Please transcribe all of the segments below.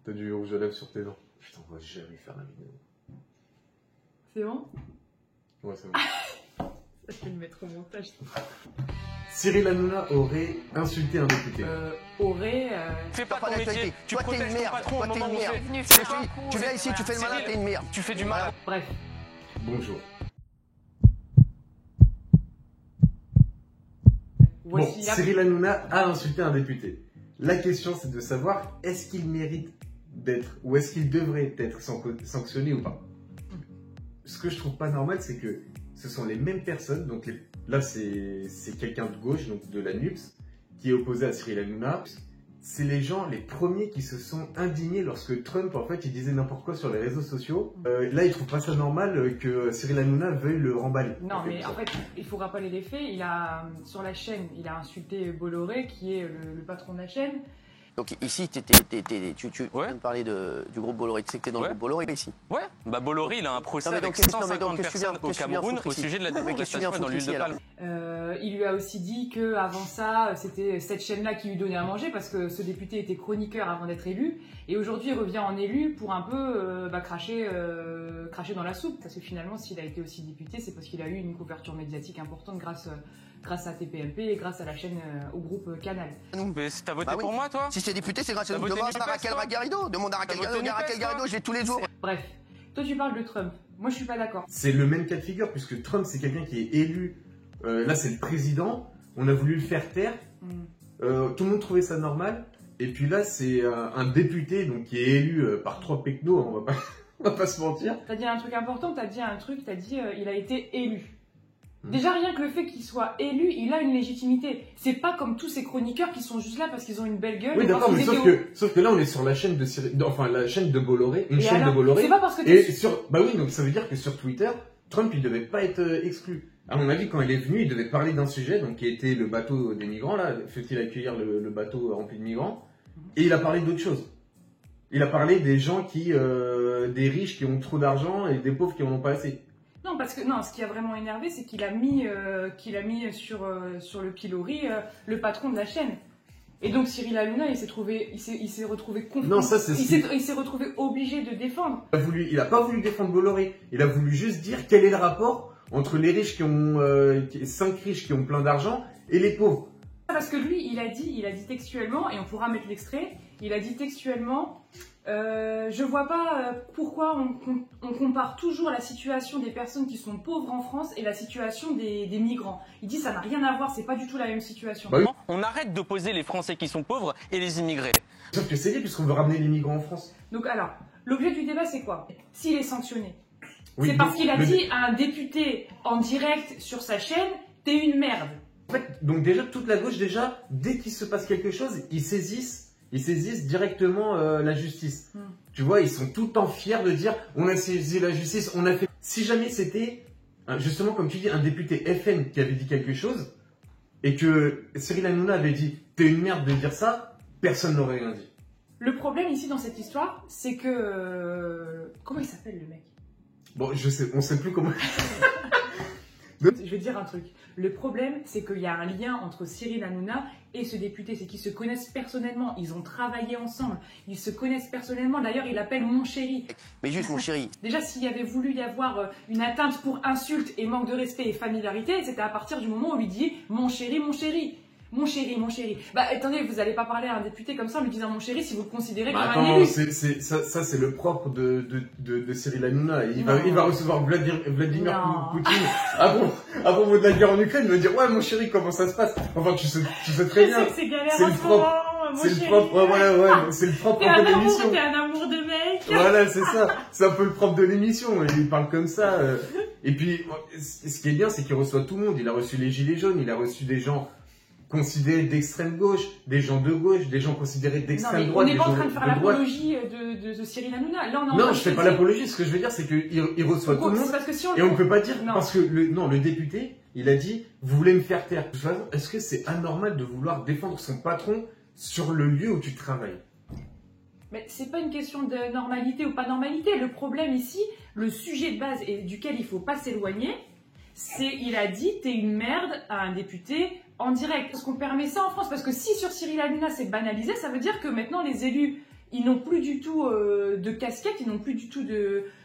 T'as du rouge à lèvres sur tes dents. Putain, on va jamais faire la vidéo. C'est bon? Ouais, c'est bon. Je vais le mettre au montage. Cyril Hanouna aurait insulté un député. Fais pas ton métier, tu protèges ton patron au moment où c'est venu faire un coup. Tu viens ici, tu fais le malin, t'es une merde. Tu fais du mal. Bref. Bonjour. Voici Bon, la... Cyril Hanouna a insulté un député. La question, c'est de savoir, est-ce qu'il mérite d'être, ou est-ce qu'il devrait être sanctionné ou pas? Ce que je trouve pas normal, c'est que ce sont les mêmes personnes, donc là c'est quelqu'un de gauche, donc de la NUPS, qui est opposé à Cyril Hanouna. C'est les gens, les premiers qui se sont indignés lorsque Trump, en fait, il disait n'importe quoi sur les réseaux sociaux. Là, ils trouvent pas ça normal que Cyril Hanouna veuille le remballer. Non, mais en fait, il faut rappeler les faits. Il a, sur la chaîne, il a insulté Bolloré, qui est le patron de la chaîne. Donc ici, tu viens de parler du groupe Bolloré. Tu sais que t'es dans le groupe Bolloré ici. Ouais, bah Bolloré, il a un procès avec qu'est-ce 150 que tu personnes au Cameroun au sujet de la déforestation et dans l'huile de palme. Il lui a aussi dit qu'avant ça, c'était cette chaîne-là qui lui donnait à manger parce que ce député était chroniqueur avant d'être élu. Et aujourd'hui, il revient en élu pour un peu cracher dans la soupe. Parce que finalement, s'il a été aussi député, c'est parce qu'il a eu une couverture médiatique importante grâce à TPMP et grâce à la chaîne, au groupe Canal. Mais t'as voté pour moi, toi? Si t'es député, c'est grâce à nous. Demande à Raquel Garrido. Demande à Raquel Garrido, je l'ai tous les jours. Bref, toi tu parles de Trump. Moi je suis pas d'accord. C'est le même cas de figure, puisque Trump, c'est quelqu'un qui est élu. Là, c'est le président. On a voulu le faire taire. Tout le monde trouvait ça normal. Et puis là, c'est un député donc, qui est élu par 3 pecnos. On va pas se mentir. T'as dit un truc important, t'as dit il a été élu. Déjà, rien que le fait qu'il soit élu, il a une légitimité. C'est pas comme tous ces chroniqueurs qui sont juste là parce qu'ils ont une belle gueule. Oui, d'accord, mais sauf que là, on est sur la chaîne de la chaîne de Bolloré, chaîne de Bolloré. C'est pas parce que bah oui, donc ça veut dire que sur Twitter, Trump, il devait pas être exclu. À mon avis, quand il est venu, il devait parler d'un sujet, donc qui était le bateau des migrants, là, fait-il accueillir le bateau rempli de migrants, et il a parlé d'autre chose. Il a parlé des gens des riches qui ont trop d'argent et des pauvres qui en ont pas assez. Non, parce que ce qui a vraiment énervé, c'est qu'il a mis sur le pilori le patron de la chaîne. Et donc Cyril Hanouna, il s'est retrouvé confronté. Non, ça c'est. Il s'est retrouvé obligé de défendre. Il a pas voulu défendre Bolloré. Il a voulu juste dire quel est le rapport entre les riches qui ont 5 riches qui ont plein d'argent et les pauvres. Parce que lui, il a dit textuellement, et on pourra mettre l'extrait. Il a dit textuellement. Je vois pas pourquoi on compare toujours la situation des personnes qui sont pauvres en France et la situation des migrants. Il dit ça n'a rien à voir, c'est pas du tout la même situation. Bah oui. On arrête d'opposer les Français qui sont pauvres et les immigrés. Sauf que c'est lié puisqu'on veut ramener les migrants en France. Donc alors, l'objet du débat c'est quoi? S'il est sanctionné, oui, c'est parce qu'il a dit à un député en direct sur sa chaîne, t'es une merde. En fait, donc déjà toute la gauche dès qu'il se passe quelque chose, ils saisissent directement la justice. Tu vois, ils sont tout le temps fiers de dire on a saisi la justice, on a fait. Si jamais c'était, justement, comme tu dis, un député FN qui avait dit quelque chose et que Cyril Hanouna avait dit t'es une merde de dire ça, personne n'aurait rien dit. Le problème ici dans cette histoire, c'est que. Comment il s'appelle le mec? Bon, on sait plus comment. Je vais dire un truc. Le problème, c'est qu'il y a un lien entre Cyril Hanouna et ce député. C'est qu'ils se connaissent personnellement. Ils ont travaillé ensemble. Ils se connaissent personnellement. D'ailleurs, il l'appelle mon chéri. Mais juste mon chéri. Déjà, s'il y avait voulu y avoir une atteinte pour insulte et manque de respect et familiarité, c'était à partir du moment où on lui dit mon chéri, mon chéri. Mon chéri, mon chéri. Bah attendez, vous allez pas parler à un député comme ça en lui disant mon chéri si vous le considérez comme un élu. Ça c'est le propre de Cyril Hanouna. Il va recevoir Vladimir Poutine avant de la guerre en Ukraine. Il va dire ouais mon chéri comment ça se passe. Enfin tu sais très bien. C'est galère en ce moment, mon chéri. C'est le propre de l'émission. T'es un amour de mec. Voilà c'est ça. C'est un peu le propre de l'émission. Il parle comme ça. Et puis ce qui est bien c'est qu'il reçoit tout le monde. Il a reçu les gilets jaunes. Il a reçu des gens considérés d'extrême gauche, des gens de gauche, des gens considérés d'extrême droite. On n'est pas en train de faire l'apologie de Cyril Hanouna. Là, non, je fais pas l'apologie. Ce que je veux dire, c'est qu'il reçoit tout le monde. Et on ne peut pas dire, parce que le député, il a dit, vous voulez me faire taire. De toute façon, est-ce que c'est anormal de vouloir défendre son patron sur le lieu où tu travailles? Mais c'est pas une question de normalité ou pas normalité. Le problème ici, le sujet de base et duquel il faut pas s'éloigner, c'est il a dit t'es une merde à un député en direct. Est-ce qu'on permet ça en France? Parce que si sur Cyril Hanouna c'est banalisé, ça veut dire que maintenant les élus ils n'ont plus du tout de casquette, ils n'ont plus du tout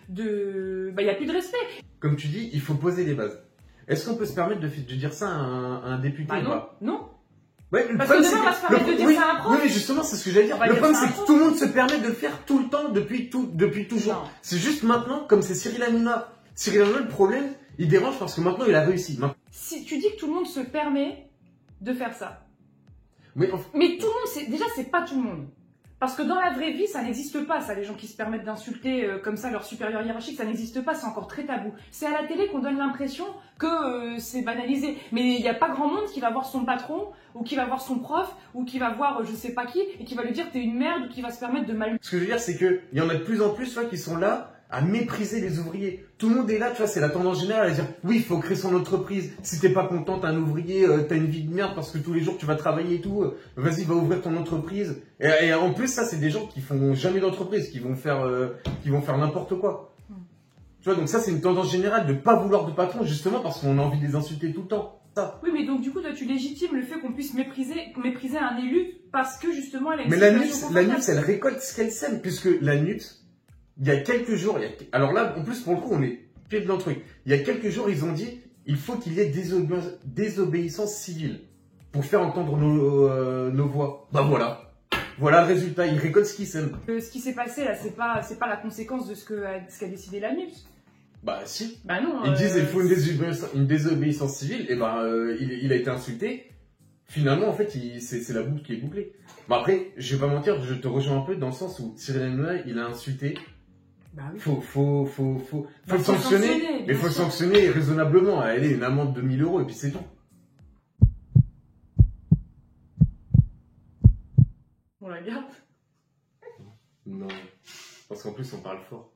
bah, il n'y a plus de respect. Comme tu dis, il faut poser les bases. Est-ce qu'on peut se permettre de dire ça à un député bah ou non, pas? non. Ouais, Parce que demain, on va se permettre de dire ça à un prof. Oui, mais justement, c'est ce que j'allais dire. Le problème, c'est que tout le monde se permet de le faire tout le temps, depuis toujours. C'est juste maintenant, comme c'est Cyril Hanouna. Cyril Hanouna, le problème, il dérange parce que maintenant, il a réussi. Si tu dis que tout le monde se permet de faire ça. Mais tout le monde, déjà, c'est pas tout le monde. Parce que dans la vraie vie, ça n'existe pas, ça, les gens qui se permettent d'insulter comme ça leur supérieur hiérarchique, ça n'existe pas, c'est encore très tabou. C'est à la télé qu'on donne l'impression que c'est banalisé. Mais il n'y a pas grand monde qui va voir son patron, ou qui va voir son prof, ou qui va voir je sais pas qui, et qui va lui dire t'es une merde, ou qui va se permettre de mal. Ce que je veux dire, c'est qu'il y en a de plus en plus, tu vois, qui sont là à mépriser les ouvriers. Tout le monde est là, tu vois, c'est la tendance générale à dire oui, il faut créer son entreprise. Si t'es pas content, t'es un ouvrier, t'as une vie de merde parce que tous les jours tu vas travailler et tout, vas-y, va ouvrir ton entreprise. Et en plus, ça, c'est des gens qui font jamais d'entreprise, qui vont faire n'importe quoi. Tu vois, donc ça, c'est une tendance générale de pas vouloir de patron, justement parce qu'on a envie de les insulter tout le temps. Ça. Oui, mais donc du coup, toi, tu légitimes le fait qu'on puisse mépriser un élu parce que justement, elle a une mais la NUPS, elle récolte ce qu'elle sème, puisque la NUPS, il y a quelques jours, alors là, en plus, pour le coup, on est pied dans le truc. Il y a quelques jours, ils ont dit il faut qu'il y ait désobéissance civile pour faire entendre nos voix. Bah voilà. Voilà le résultat, ils récoltent ce qu'ils sèment. Ce qui s'est passé là, c'est pas la conséquence de ce qu'a décidé la NUPS. Bah si. Bah non. Ils disent il faut une désobéissance civile, et il a été insulté. Finalement, en fait, c'est la boucle qui est bouclée. Bah après, je vais pas mentir, je te rejoins un peu dans le sens où Cyril Hanouna, il a insulté. Bah oui. Faut le sanctionner, mais faut le sanctionner raisonnablement. Allez, une amende de 1000 € et puis c'est tout. On la garde? Non, parce qu'en plus on parle fort.